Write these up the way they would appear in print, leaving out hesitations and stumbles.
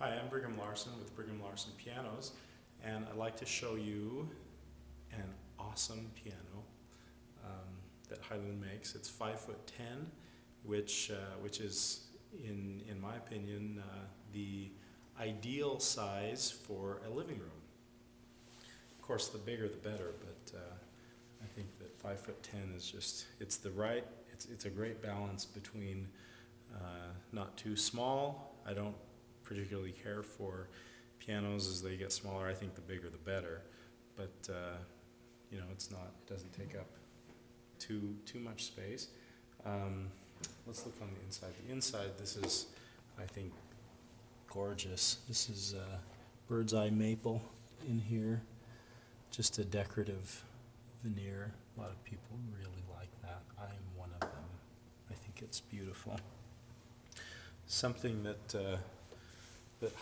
Hi, I'm Brigham Larson with Brigham Larson Pianos, and I'd like to show you an awesome piano that Hailun makes. It's 5'10", which is, in my opinion, the ideal size for a living room. Of course, the bigger the better, but I think that 5'10" is just, it's a great balance between not too small. I don't particularly care for pianos as they get smaller. I think the bigger the better, but it doesn't take up too much space. Let's look on the inside. The inside, this is, I think, gorgeous. This is bird's eye maple in here, just a decorative veneer. A lot of people really like that. I am one of them. I think it's beautiful. Something that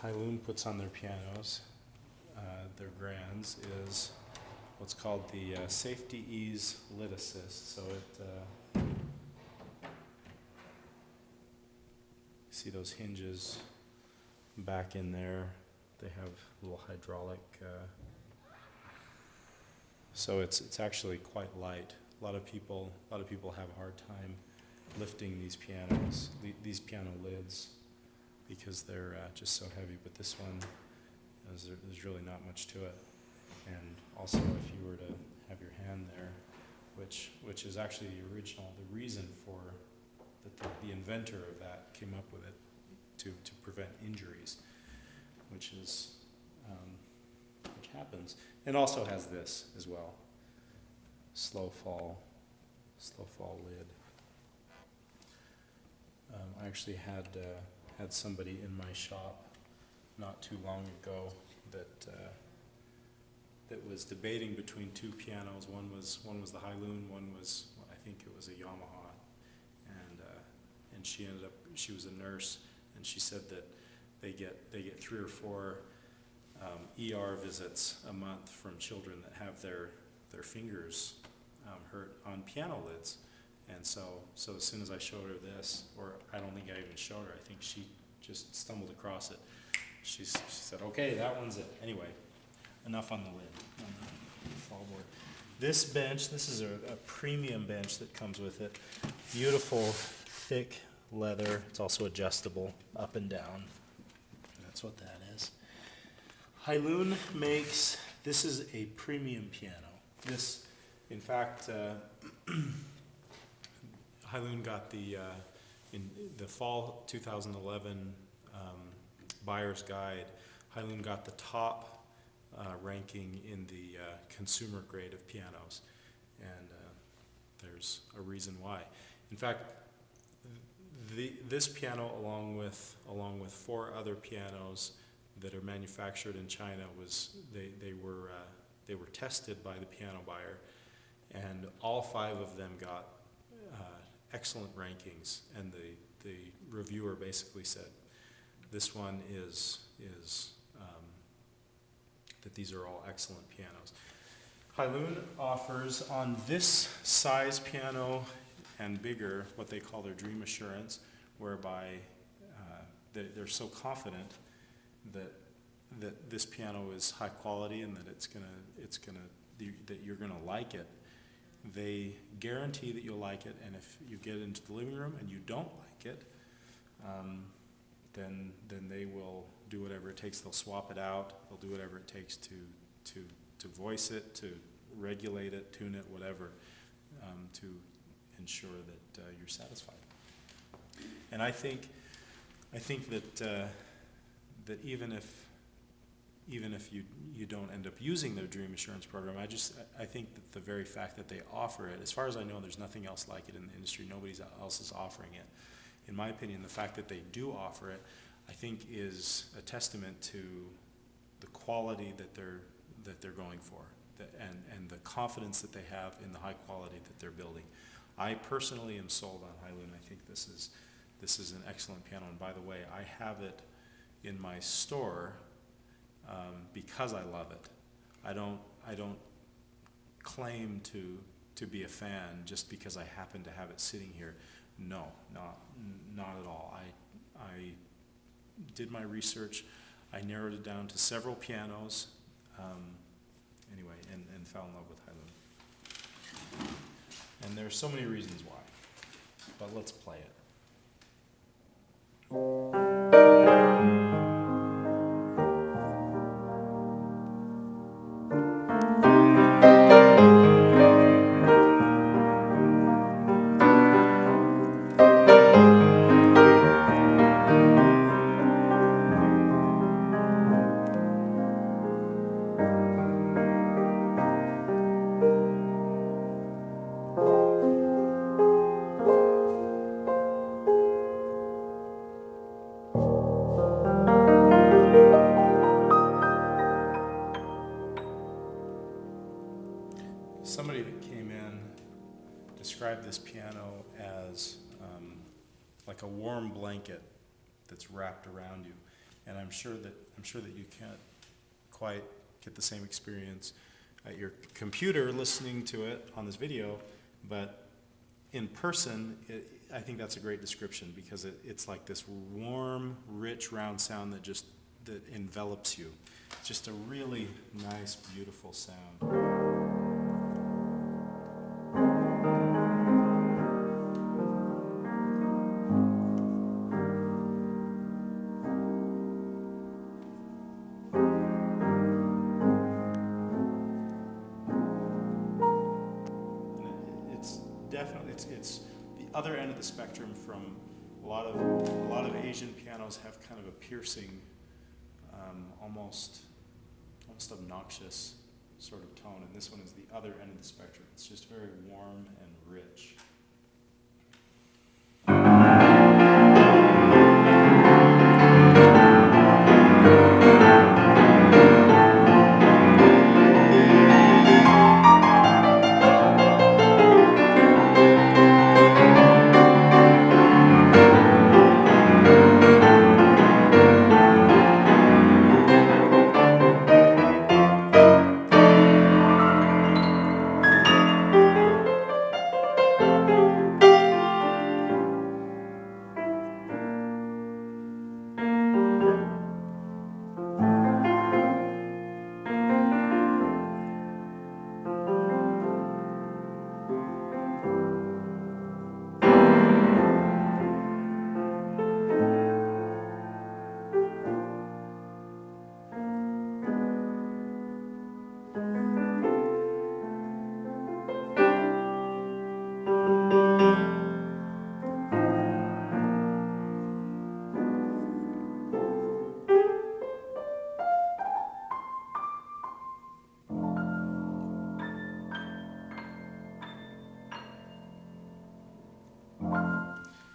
Hailun puts on their pianos, their grands, is what's called the safety ease lid assist. So see those hinges back in there. They have little hydraulic. So it's actually quite light. A lot of people have a hard time lifting these pianos, these piano lids, because they're just so heavy. But this one, there's really not much to it. And also, if you were to have your hand there, which is actually the reason for that the inventor of that came up with it to prevent injuries, which happens. And also has this as well, slow fall lid. I actually had somebody in my shop not too long ago that was debating between two pianos. One was the Hailun, one was, I think it was a Yamaha, and she was a nurse, and she said that they get 3 or 4 ER visits a month from children that have their fingers hurt on piano lids. And so as soon as I showed her this, or I don't think I even showed her, I think she just stumbled across it. She said, okay, that one's it. Anyway, enough on the lid, on the fall board. This bench, this is a premium bench that comes with it. Beautiful, thick leather. It's also adjustable up and down. That's what that is. Hailun makes, this is a premium piano. This, in fact, Hailun got in the fall 2011 buyer's guide. Hailun got the top ranking in the consumer grade of pianos, and there's a reason why. In fact, this piano, along with 4 other pianos that are manufactured in China, they were tested by the piano buyer, and all 5 of them got excellent rankings, and the reviewer basically said this one is that these are all excellent pianos. Hailun offers on this size piano and bigger what they call their dream assurance, whereby they're so confident that this piano is high quality and that that you're gonna like it. They guarantee that you'll like it, and if you get into the living room and you don't like it, then they will do whatever it takes. They'll swap it out. They'll do whatever it takes to voice it, to regulate it, tune it, whatever, to ensure that you're satisfied. And I think that even if you don't end up using their Dream Assurance program, I think that the very fact that they offer it, as far as I know, there's nothing else like it in the industry. Nobody else is offering it. In my opinion, the fact that they do offer it, I think, is a testament to the quality that they're going for, and the confidence that they have in the high quality that they're building. I personally am sold on Hailun. I think this is an excellent piano, and by the way, I have it in my store because I love it. I don't claim to be a fan just because I happen to have it sitting here. No, not at all. I did my research. I narrowed it down to several pianos, anyway, and fell in love with Hailun. And there's so many reasons why, but let's play it. Somebody that came in described this piano as like a warm blanket that's wrapped around you, and I'm sure that you can't quite get the same experience at your computer listening to it on this video, but in person, I think that's a great description, because it's like this warm, rich, round sound that envelops you. It's just a really nice, beautiful sound. It's the other end of the spectrum from a lot of Asian pianos have kind of a piercing, almost obnoxious sort of tone, and this one is the other end of the spectrum. It's just very warm and rich.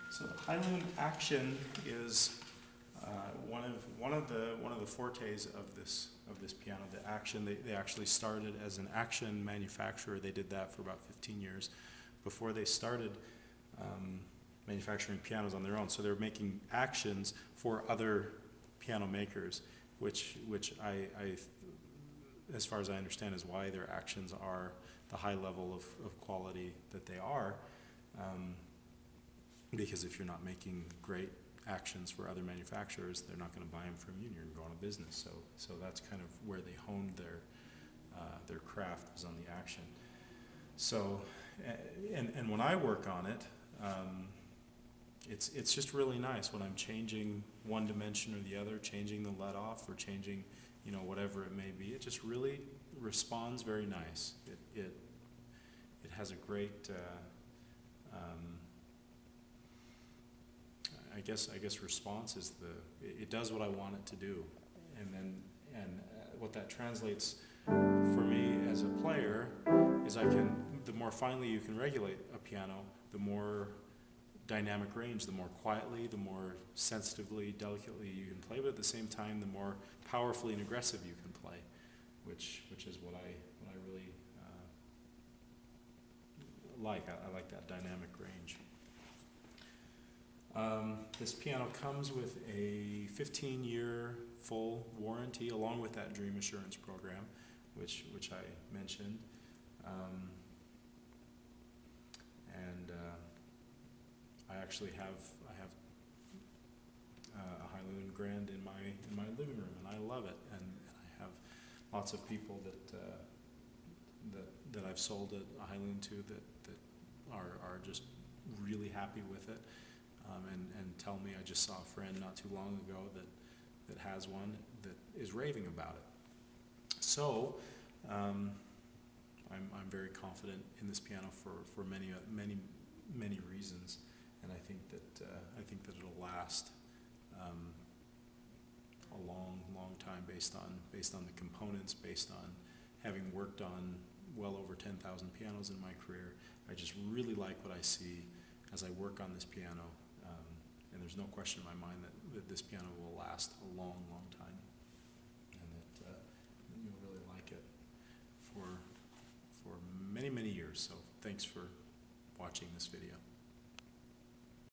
So the Hailun action is one of the fortes of this piano. The action, they actually started as an action manufacturer. They did that for about 15 years before they started manufacturing pianos on their own. So they were making actions for other piano makers, which I as far as I understand, is why their actions are the high level of quality that they are. Because if you're not making great actions for other manufacturers, they're not going to buy them from you, and you're going to go out of business. So that's kind of where they honed their craft, was on the action. So, and when I work on it, it's just really nice when I'm changing one dimension or the other, changing the let off or changing, whatever it may be. It just really responds very nice. It has a great. I guess response is it does what I want it to do, and what that translates for me as a player is the more finely you can regulate a piano, the more dynamic range, the more quietly, the more sensitively, delicately you can play, but at the same time, the more powerfully and aggressive you can play, which is what I really like. I like that dynamic range. This piano comes with a 15-year full warranty, along with that Dream Assurance program, which I mentioned, and I actually have a Hailun Grand in my living room, and I love it. And I have lots of people that I've sold a Hailun to that are just really happy with it, and tell me. I just saw a friend not too long ago that has one that is raving about it. So I'm very confident in this piano for many reasons, and I think that it'll last a long time based on the components, based on having worked on well over 10,000 pianos in my career. I just really like what I see as I work on this piano, and there's no question in my mind that this piano will last a long time, and that you'll really like it for many years. So thanks for watching this video.